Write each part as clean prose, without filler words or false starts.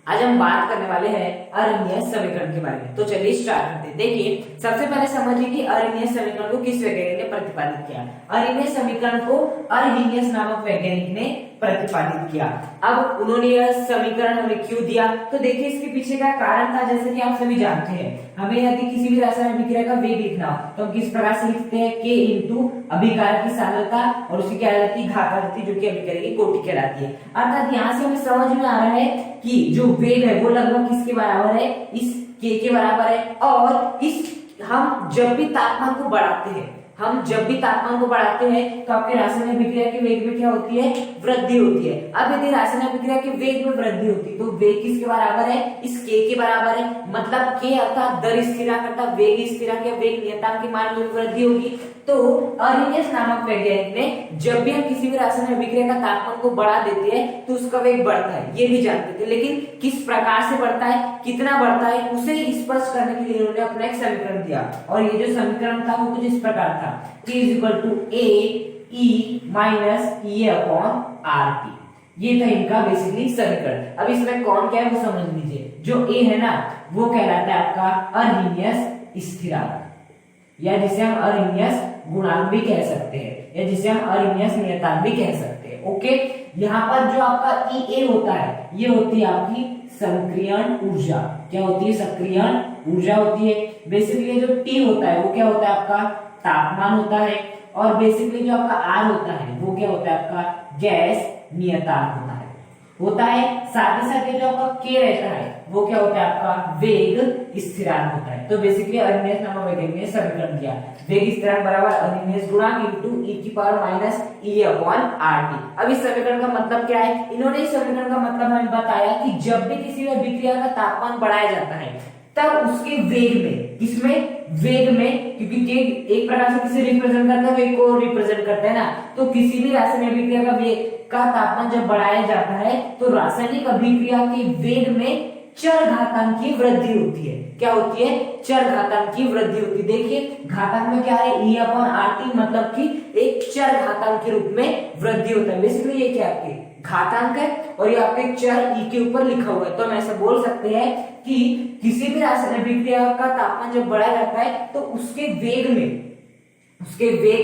आज हम बात करने वाले हैं अरेखीय समीकरण के बारे में। तो चलिए स्टार्ट करते हैं। देखिए सबसे पहले समझिए कि अरेखीय समीकरण को किस वैज्ञानिक ने प्रतिपादित किया। अरेखीय समीकरण को अर्नहेनियस नामक वैज्ञानिक ने प्रतिपादित किया। अब उन्होंने यह समीकरण हमें क्यों दिया, तो देखिए इसके पीछे का कारण था, जैसे कि आप सभी जानते हैं, हमें यदि किसी भी रासायनिक अभिक्रिया का वेग लिखना हो तो हम किस प्रकार से लिखते हैं, K इंटू अभिकारक की सांद्रता और उसकी क्या रहती है, घात रहती है, जो कि अभिक्रिया की कोटि कहलाती है। अर्थात यहाँ से हमें समझ में आ रहा है कि जो वेग है वो लगभग किसके बराबर है, इस K के बराबर है। और इस हम जब भी तापमान को बढ़ाते हैं तो आपके रासायनिक अभिक्रिया के वेग में क्या होती है, वृद्धि होती है। अब यदि रासायनिक अभिक्रिया के वेग में वृद्धि होती है तो वेग किसके बराबर है, इस K के बराबर है। मतलब K अर्थात दर स्थिरांक अर्थात वेग स्थिरांक या वेग नियतांक के मान में वृद्धि होगी। तो अर्नहेनियस नामक वैज्ञानिक ने जब भी हम किसी भी रासायनिक अभिक्रिया का तापमान को बढ़ा देते हैं तो उसका वेग बढ़ता है, ये भी जानते थे, लेकिन किस प्रकार से बढ़ता है, कितना बढ़ता है, उसे स्पष्ट करने के लिए उन्होंने अपना एक समीकरण दिया। और ये जो समीकरण था वो कुछ इस प्रकार था, T = AE - EA upon RT। ये था इनका बेसिकली समीकरण। अब इसमें कौन क्या है वो समझ लीजिए। जो A है ना वो कहलाता है आपका अर्नहेनियस स्थिरांक, या जिसे हम अर्नहेनियस गुणांक भी कह सकते हैं, या जिसे हम अर्नहेनियस नियतांक भी कह सकते हैं। ओके, यहाँ पर जो आपका EA होता है ये होती है आपकी सक्रियण ऊर्जा। क्या होती है, सक्रियण ऊर्जा होती है। बेसिकली जो T होता है वो क्या होता है, आपका तापमान होता है। और बेसिकली जो आपका R होता है वो क्या होता है, आपका गैस नियतांक होता है। साथ ही साथ जो आपका K रहता है वो क्या होता है, आपका वेग स्थिरांक होता है। तो बेसिकली अर्नहेनियस नामक वैज्ञानिक ने समीकरण दिया, वेग स्थिरांक बराबर अर्नहेनियस गुणांक इनटू E⁻⁻ अपॉन RT। अब इस समीकरण का मतलब क्या है, इन्होंने इस समीकरण का मतलब हमें बताया कि जब भी किसी भी अभिक्रिया का तापमान बढ़ाया जाता है तब उसके वेग में, किसमें, वेग में, क्योंकि K एक प्रकार से किसे रिप्रेजेंट करता है, वेग को रिप्रेजेंट करता है ना। तो किसी भी रासायनिक अभिक्रिया का वेग का तापमान जब बढ़ाया जाता है तो रासायनिक अभिक्रिया के वेग में चरघातांक की वृद्धि होती है। क्या होती है, चरघातांक की वृद्धि होती है। देखिए घातांक में क्या है, E/RT, मतलब कि एक चरघातांक के रूप में वृद्धि होता है। बेसिकली ये क्या आपके घातांक है और ये आपके चर E के ऊपर लिखा हुआ है। तो हम ऐसा बोल सकते हैं कि किसी भी रासायनिक अभिक्रिया का तापमान जब बढ़ाया जाता है तो उसके वेग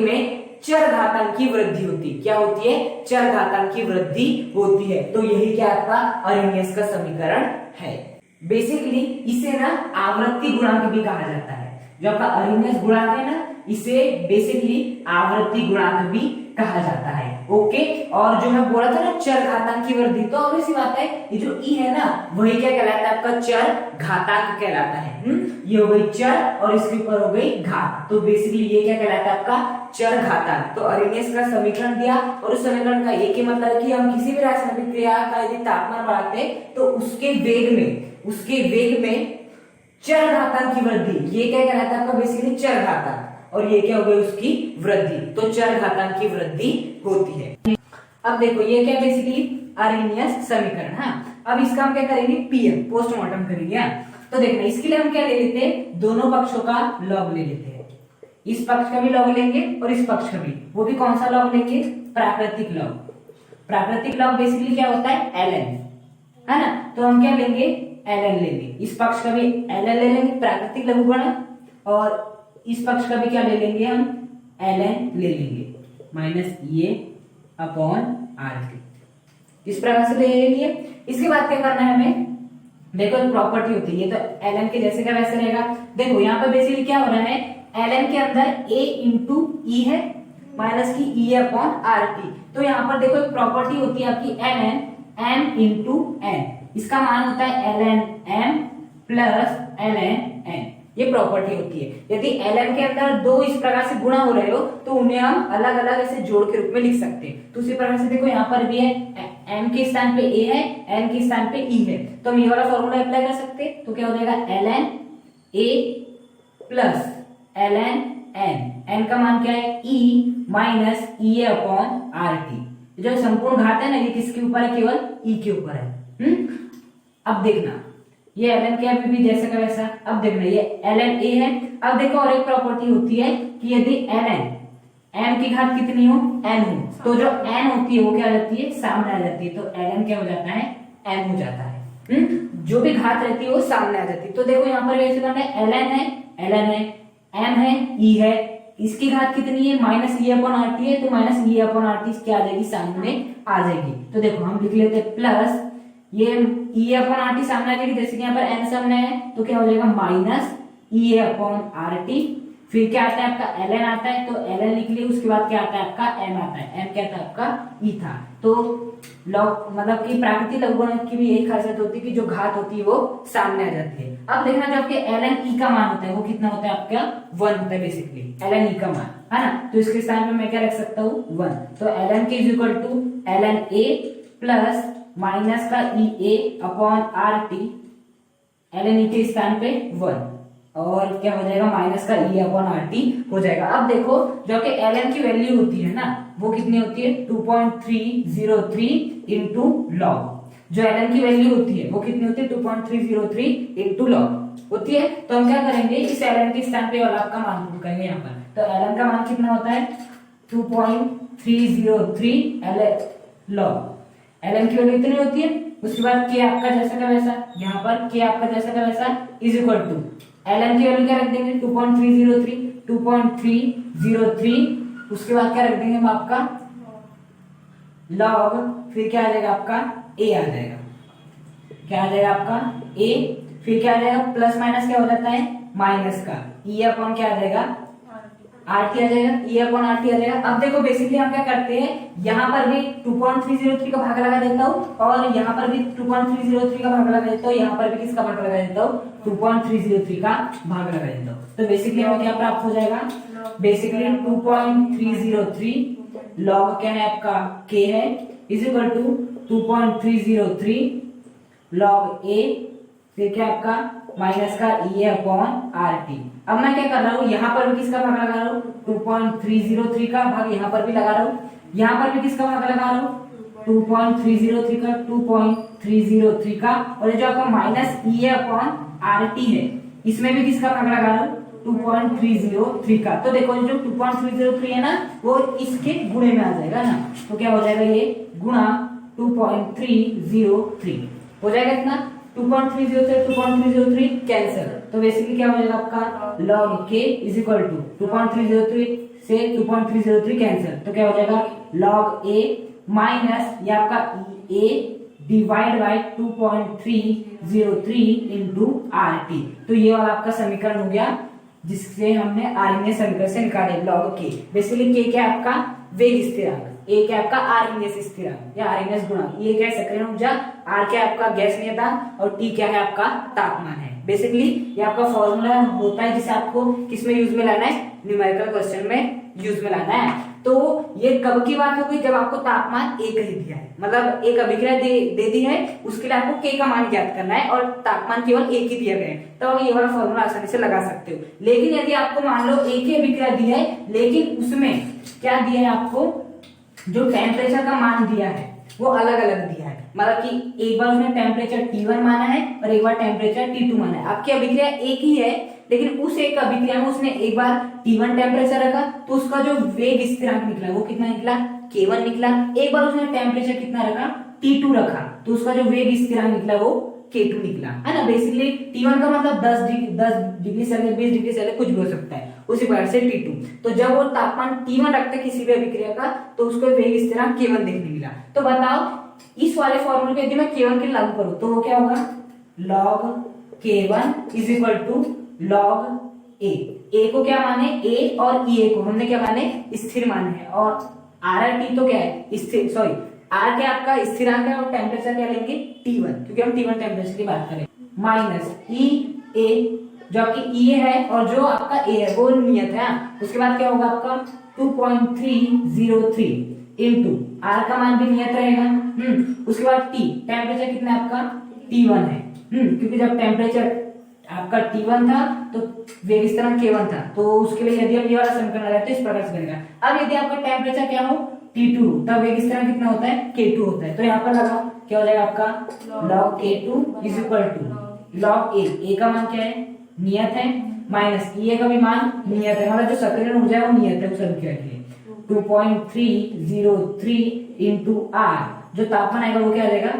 में चरघातांक की वृद्धि होती है। क्या होती है, चरघातांक की वृद्धि होती है। तो यही क्या आपका अर्नहेनियस का समीकरण है। बेसिकली इसे ना आवृत्ति गुणांक भी कहा जाता है। जो आपका अर्नहेनियस गुणांक है ना, इसे बेसिकली आवृत्ति गुणांक भी कहा जाता है। ओके, और जो मैं बोला था ना चरघातांक की वृद्धि, तो obvious सी बात है ये जो E है ना वही क्या कहलाता है, आपका चरघातांक कहलाता है। ये हो गई चर और इसके ऊपर हो गई घात, तो बेसिकली ये क्या कहलाता है, आपका चरघातांक। तो अर्नहेनियस का समीकरण दिया और उस समीकरण का एक ही मतलब है कि हम किसी भी रासायनिक अभिक्रिया का यदि तापमान बढ़ाते हैं तो उसके वेग में चरघातांक की वृद्धि, ये क्या कहलाता है आपका बेसिकली चरघातांक, और ये क्या हो गई उसकी वृद्धि। तो चरघातांक की वृद्धि होती है। अब देखो ये क्या बेसिकली अर्नहेनियस समीकरण। हाँ, अब इसका हम क्या करेंगे, PM पोस्टमार्टम करेंगे। तो देखना इसके लिए हम क्या ले लेते हैं, दोनों पक्षों का लॉग ले लेते हैं। इस पक्ष का भी लॉग लेंगे और इस पक्ष का भी। वो भी कौन सा लॉग लेंगे, प्राकृतिक लॉग। प्राकृतिक लॉग बेसिकली क्या होता है, ln, है ना। तो हम क्या लेंगे, ln लेंगे। इस पक्ष का भी ln ले लेंगे, प्राकृतिक लघुगणक, और इस पक्ष का भी क्या ले लेंगे, हम ln ले लेंगे, -EA अपॉन RT। इस प्रकार से ले लेंगे। इसके बाद क्या करना है हमें, देखो एक प्रॉपर्टी होती है, ये तो ln के जैसे का वैसे रहेगा। देखो यहाँ पे बेसिकली क्या हो रहा है, ln के अंदर A इंटू E है माइनस की E अपॉन RT। तो यहाँ पर देखो एक प्रॉपर्टी होती है आपकी ln m इंटू n, इसका मान होता है ln m plus ln n, ये प्रॉपर्टी होती है। यदि ln के अंदर दो इस प्रकार से गुणा हो रहे हो तो उन्हें हम अलग अलग ऐसे जोड़ के रूप में लिख सकते हैं। तो उसी प्रकार से देखो यहाँ पर भी है, m के स्थान पे A है, n के स्थान पे E है, तो हम ये वाला फॉर्मूला अप्लाई कर सकते हैं। तो क्या हो जाएगा, ln A plus ln n, n का मान क्या है, E - EA अपॉन RT। जो संपूर्ण घात है ना ये किसके ऊपर है, केवल E के ऊपर है। अब देखना ये ln क्या है, भी जैसा का वैसा। अब देखना ये ln A है। अब देखो और एक प्रॉपर्टी होती है कि यदि ln m की घात कितनी हो, n हो, तो जो n होती है वो क्या हो जाती है, सामने आ जाती है। तो ln क्या हो जाता है, m हो जाता है। जो भी घात रहती है वो सामने आ जाती है। तो देखो यहाँ पर वैसे करना है, ln है, m है, e है, इसकी घात कितनी है माइनस ई अपॉन आर टी है, तो माइनस ई अपॉन आर टी क्या आ जाएगी सामने आ जाएगी। तो देखो हम लिख लेते हैं प्लस ये ई अपॉन आर टी सामने आ जाएगी, जैसे कि यहाँ पर n सामने है तो क्या हो जाएगा माइनस ई अपॉन आर टी, फिर क्या आता है आपका ln आता है, तो ln लिख लिया, उसके बाद क्या आता है आपका m आता है, m क्या था आपका e था। तो लॉग मतलब कि प्राकृतिक लघुगणक की भी एक खासियत होती है कि जो घात होती है वो सामने आ जाती है। अब देखना जो आपके ln e का मान होता है वो कितना होता है आपका 1 होता है बेसिकली ln e का मान, है ना। तो इसके स्थान पे मैं क्या रख सकता हूँ 1, तो ln के is equal to ln a plus minus का e A upon R T, ln e के स्थान पे 1 और क्या हो जाएगा माइनस का ई अपॉन आर टी हो जाएगा। अब देखो जो कि ln की वैल्यू होती है ना वो कितनी होती है 2.303 इंटू लॉग, जो ln की वैल्यू होती है वो कितनी होती है 2.303 इंटू लॉग होती है। तो हम क्या करेंगे इस ln के स्थान पे वाला आपका मान पुट करेंगे यहाँ पर, तो ln का मान कितना होता है 2.303 लॉग, ln की वैल्यू इतनी होती है। उसके बाद k आपका जैसा का वैसा, यहाँ पर k आपका जैसा का वैसा इज इक्वल टू ln की वैल्यू क्या रख देंगे 2.303 उसके बाद क्या रख देंगे हम आपका लॉग, फिर क्या आ जाएगा आपका a आ जाएगा, क्या आ जाएगा आपका a, फिर क्या आ जाएगा प्लस माइनस क्या हो जाता है माइनस का e अपॉन क्या आ जाएगा आर टी आ जाएगा, e अपॉन आर टी आ जाएगा। अब देखो बेसिकली हम क्या करते हैं यहाँ पर भी 2.303 का भाग लगा देता हूँ और यहाँ पर भी 2.303 का भाग लगा देता हूँ, यहाँ पर भी किसका भाग लगा देता हूँ 2.303 का भाग लगा देता हूँ। तो बेसिकली हमें क्या प्राप्त हो जाएगा बेसिकली 2.303 लॉग क्या है आपका k है is equal to 2.303 log a, फिर क्या आपका माइनस का e अपॉन आर टी। अब मैं क्या कर रहा हूँ यहाँ पर भी किसका भाग लगा रहा हूँ 2.303 का भाग यहाँ पर भी लगा रहा हूँ, यहाँ पर भी किसका भाग लगा रहा हूँ 2.303 का 2.303 का, और जो आपका minus e upon R T है इसमें भी किसका भाग लगा रहा हूँ 2.303 का। तो देखो जो 2.303 है ना वो इसके गुणे में आ जाएगा ना, तो क्या हो जाएगा ये गुणा 2.303 हो जाएगा इतना 2.303 कैंसिल, तो बेसिकली क्या हो जाएगा आपका log k is equal to 2.303 से 2.303 कैंसिल, तो क्या हो जाएगा log a माइनस ये आपका a divide by 2.303 into R T. तो ये वाला आपका समीकरण हो गया जिससे हमने आरएनए समीकरण से निकाले log k। बेसिकली k क्या आपका वेग स्थिरांक, a क्या आपका आरएनएस स्थिरांक या आरएनएस गुणांक, ये क्या है सक्रिय ऊर्जा, r क्या आपका गैस नियतांक और t क्या है आपका तापमान है। बेसिकली ये आपका फॉर्मूला होता है जिसे आपको किसमें यूज में लाना है न्यूमेरिकल क्वेश्चन में यूज में लाना है। तो ये कब की बात होगी जब आपको तापमान एक ही दिया है, मतलब एक अभिक्रिया दे दी है उसके लिए आपको k का मान ज्ञात करना है और तापमान केवल एक ही दिया गया है, तो ये वाला फॉर्मूला आसानी से लगा सकते हो। लेकिन यदि आपको मान लो एक ही अभिक्रिया दी है लेकिन उसमें क्या दिया है आपको जो टेम्परेचर का मान दिया है वो अलग अलग दिया है, मतलब कि एक बार उसने टेम्परेचर T1 माना है और एक बार टेम्परेचर T2 माना है। आपकी अभिक्रिया एक ही है लेकिन उस एक अभिक्रिया में उसने एक बार T1 टेम्परेचर रखा तो उसका जो वेग स्थिरांक निकला वो कितना निकला K1 निकला, एक बार उसने टेम्परेचर कितना रखा T2 रखा तो उसका जो वेग स्थिरांक निकला वो K2 निकला, है ना। बेसिकली T1 का मतलब 10 डिग्री सेल्सियस 20 डिग्री सेल्सियस कुछ भी हो सकता है, उसी प्रकार से T2। तो जब वो तापमान T1 रखते किसी भी अभिक्रिया का तो उसको वेग स्थिरांक K1 देखने मिला। तो बताओ इस वाले फॉर्मूले पे यदि मैं K1 के लागू करूं तो वो क्या होगा log K1 is equal to log A को क्या माने A और EA को हमने क्या माने स्थिर माने हैं, और RT तो क्या है स्थिर, सॉरी R क्या आपका स्थिरांक है और टेम्परेचर क्या लेंगे T1 क्योंकि हम T1 टेम्परेचर की बात करें, माइनस EA जो आपकी EA है और जो आपका A है वो नियत है। उसके बाद क्या होगा आपका 2.303 इंटू R का मान भी नियत रहेगा, उसके बाद T टेम्परेचर कितना आपका T1 है, क्योंकि जब टेम्परेचर आपका T1 था तो वेग स्थिरांक K1 था, तो उसके लिए यदि हम ये वाला समीकरण लगाते तो इस प्रकार से बनेगा। अब यदि आपका टेम्परेचर क्या हो T2 तब वेग स्थिरांक कितना होता है K2 होता है, तो यहाँ पर लगाओ क्या हो जाएगा आपका log K2 is equal to log A का मान क्या है नियत है माइनस EA का भी मान नियत है, मतलब जो सक्रिय ऊर्जा है वो नियत है उस अभिक्रिया के लिए 2.303 इंटू R, जो तापमान आएगा वो क्या आ जाएगा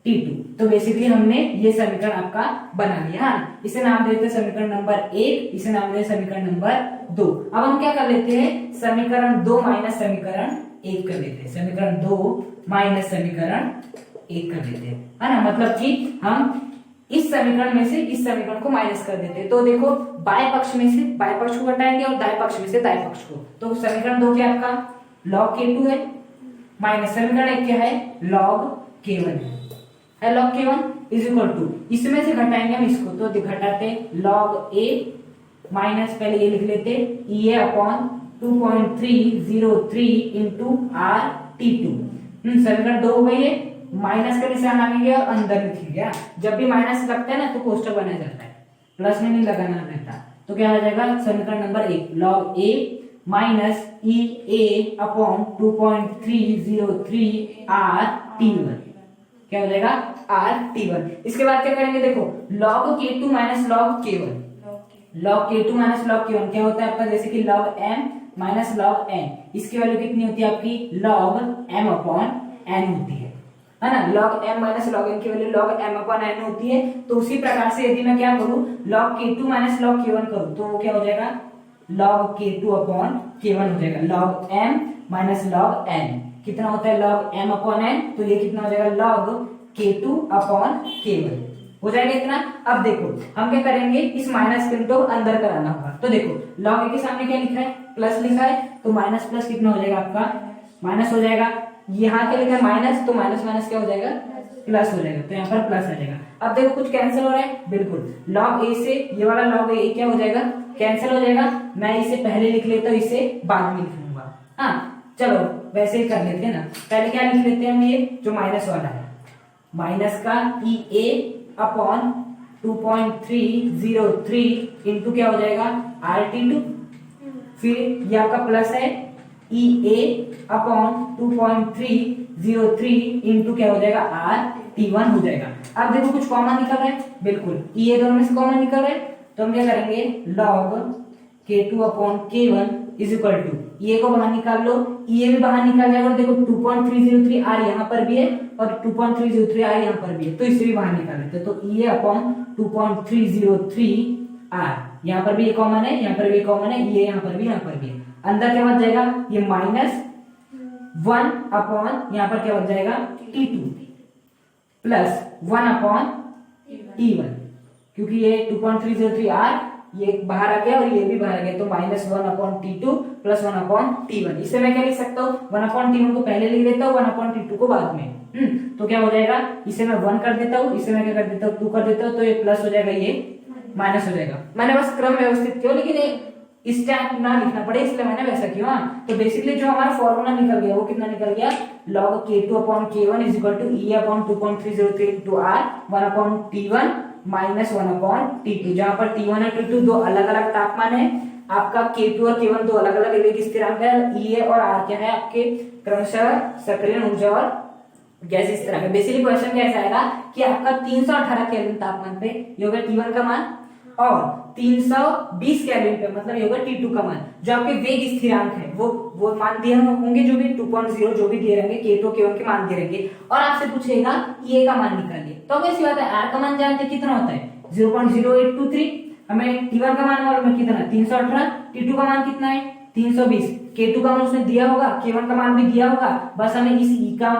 T2। तो बेसिकली हमने ये समीकरण आपका बना लिया। हाँ, इसे नाम देते हैं समीकरण नंबर 1, इसे नाम देते हैं समीकरण नंबर 2। अब हम क्या कर लेते हैं, समीकरण 2 माइनस समीकरण 1 कर लेते हैं, समीकरण 2 माइनस समीकरण 1 कर लेते हैं, है ना। मतलब कि हम इस समीकरण में से इस समीकरण को माइनस कर देते हैं। तो देखो, बाएं पक्ष में से बाएं पक्ष को घटाएंगे और दाएं पक्ष में से दाएं पक्ष को। तो समीकरण 2 क्या आपका log k2 है, माइनस समीकरण 1 क्या है, log k1 है। log k1 is equal to, इसमें से घटाएंगे हम इसको, तो घटाते log a माइनस, पहले ये लिख लेते e a upon 2.303 into RT2। समीकरण 2 हो गई है, माइनस का निशान आगे गया और अंदर लिख गया। जब भी माइनस लगता है ना तो कोष्टक बनाया जाता है, प्लस में नहीं लगाना रहता। तो क्या हो जाएगा, समीकरण number 1 log a minus E A upon 2.303 RT1, क्या हो जाएगा RT1। इसके बाद क्या करेंगे, देखो log k2 minus log k1, log k2 minus log k1 क्या होता है आपका, जैसे कि log m minus log n, इसकी वैल्यू कितनी होती है आपकी, log m अपॉन n होती है ना। log m minus log n की value log m upon n होती है। तो उसी प्रकार से यदि मैं क्या करूं, log k2 minus log k1 करूं, तो वो क्या हो जाएगा, log k2 अपॉन k1 हो जाएगा। log m minus log n कितना होता है, log m अपॉन n, तो ये कितना हो जाएगा, log k2 अपॉन k1 हो जाएगा इतना। अब देखो हम क्या करेंगे, इस माइनस चिन्ह को अंदर कराना होगा। तो देखो log a के सामने क्या लिखा है, प्लस लिखा है, तो माइनस प्लस कितना हो जाएगा आपका, माइनस हो जाएगा। यहाँ क्या लिखा है माइनस, तो माइनस माइनस क्या हो जाएगा, प्लस हो जाएगा। तो यहाँ पर प्लस आ जाएगा। अब देखो कुछ कैंसिल हो रहा है, बिल्कुल log a से ये वाला log a क्या हो जाएगा, कैंसिल हो जाएगा। मैं इसे पहले लिख लेता हूँ, इसे बाद में लिख लूंगा। हाँ चलो वैसे ही कर लेते हैं ना, पहले क्या लिख लेते हैं हम, ये जो माइनस वाला है, माइनस का ई ए अपॉन 2.303 इंटू क्या हो जाएगा RT2, फिर ये आपका प्लस है ई ए अपॉन 2.303 इंटू क्या हो जाएगा RT1 हो जाएगा। अब देखो कुछ कॉमन निकल रहा है, बिल्कुल ई ए दोनों में से कॉमन निकल रहा है, तो हम क्या करेंगे, log k2 upon k1 is equal to, ये को बाहर निकाल लो, ये भी बाहर निकाल जाएगा। देखो 2.303 r यहाँ पर भी है और 2.303 r यहाँ पर भी है, तो इसे भी बाहर निकाल लेते हैं। तो ये अपॉन 2.303 r, यहाँ पर भी ये कॉमन है, यहाँ पर भी कॉमन है, ये यहाँ पर भी, यहाँ पर भी है। अंदर क्या बच जाएगा, ये माइनस 1 अपॉन यहाँ पर क्या बच जाएगा T2 प्लस 1 अपॉन T1, क्योंकि ये 2.303 r ये बाहर आ गया और ये भी बाहर आ गया, तो minus 1 upon T2 plus 1 upon T1। इसे मैं क्या लिख सकता हूँ, 1 अपॉन T1 को पहले लिख देता हूँ, 1 अपॉन T2 को बाद में। तो क्या हो जाएगा, इसे मैं 1 कर देता हूँ, इसे मैं क्या कर देता हूँ 2 कर देता हूँ, तो ये प्लस हो जाएगा, ये माइनस हो जाएगा। मैंने बस क्रम व्यवस्थित किया, लेकिन इस टाइम ना लिखना पड़े इसलिए मैंने वैसा किया। तो बेसिकली जो हमारा फॉर्मूला निकल गया वो कितना निकल गया, log k2 upon k1 is equal to e upon 2.303 into r 1 upon t1 minus 1 upon t2, जहां पर t1 और t2 दो अलग अलग तापमान है, आपका k2 और k1 दो अलग अलग वेग स्थिरांक है, e और r क्या है आपके क्रमशः सक्रिय ऊर्जा और गैस इस तरह का। बेसिकली क्वेश्चन कैसा आएगा कि आपका 318 केल्विन तापमान पे ये होगा T1 का मान और 320 केल्विन पे मतलब ये होगा T2 का मान। जो आपके वेग स्थिरांक है वो मान दिए होंगे, जो भी 2.0 जो भी दिए रहेंगे, K2 K1 के मान दिए रहेंगे, और आपसे पूछेगा E का मान निकालिए। तो कैसी बात है, R का मान जानते कितना होता है 0.0823, हमें T1 का मान मालूम है कितना 318, T2 का मान कितना है 320, K2 का मान उसने दिया होगा, K1 का मान भी दिया होगा, बस हमें इस E का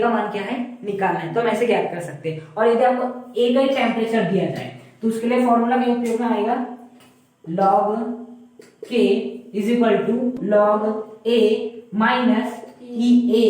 मान क्या है निकालना है। तो हम ऐसे ज्ञात कर सकते हैं। और यदि आपको A का ही टेम्परेचर दिया जाए तो उसके लिए फॉर्मूला क्या उपयोग में आएगा, log K is equal to log A minus E A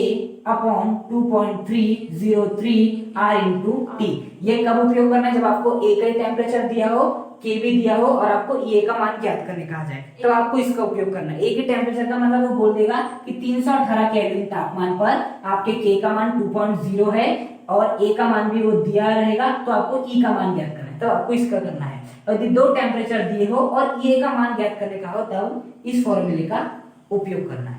upon 2.303 r into T. ये कब उपयोग करना है, जब आपको A का टेम्परेचर दिया हो, K भी दिया हो और आपको E का मान ज्ञात करने कहा जाए, तो आपको इसका उपयोग करना है। A के टेम्परेचर का मतलब वो बोल देगा कि 318 केल्विन तापमान पर आपके K का मान 2.0 है और A का मान भी वो दिया रहेगा, तो आपको E का मान ज्ञात करना है, तो आपको इसका करना है। यदि दो टेम्परेचर दिए हो और E का मान ज्ञात करने का हो तब इस फॉर्मूले का उपयोग करना है।